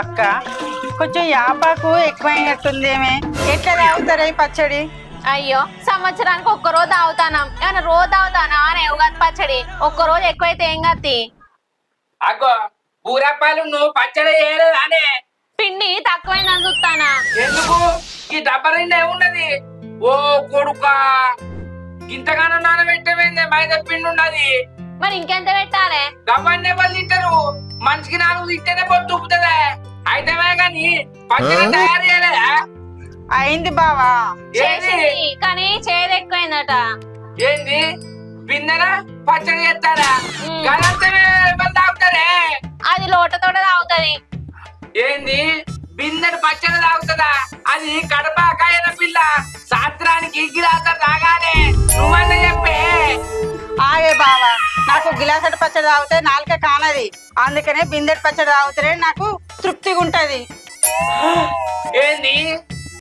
అక్క కొంచెం యాపాకు ఎక్కువైనట్టుందేమే, ఎట్లా తాగుతారా ఈ పచ్చడి? అయ్యో సంవత్సరానికి ఒక్కరోజు తాగుతానం, ఏమన్నా రోజు తాగుతానా అని ఉగాది పచ్చడి ఒక్కరోజు ఎక్కువైతే ఏం గతి? అగ్గో బూరప్పాలు నువ్వు పచ్చడి చేయలేదానే? పిండి తక్కువైందని చూస్తానా. ఎందుకు ఈ డబ్బా నిండా ఏమున్నది? ఓ కొడుకా, ఇంతగానో నానబెట్టమైంది మైదా పిండి ఉన్నది. మరి ఇంకెంత పెట్టాలి? గవ్వన్నే వాళ్ళు తింటారు, మనిషికి 4 తింటేనే పొద్దు ఊపుతుందా? అయితే గాని పచ్చడి తయారు చేయలేదా? అయింది బావా. చేసింది కానీ చేదు ఎక్కువైందట. ఏంది బిందెన పచ్చడి చేస్తారా? ఉమ్. గలంతమే తాగుతారే. అది లోటతోట తాగుతుంది. ఏంది బిందెడు పచ్చడి తాగుతుందా? అది కడప కాయన పిల్ల, సాత్రానికి గిలాస తాగాలి. నువ్వన్న చెప్పే. ఆగే బావా, నాకు గిలాసటి పచ్చడి తాగితే నాలుక కానది, అందుకనే బిందెటి పచ్చడి తాగితేనే నాకు తృప్తిగా ఉంటది.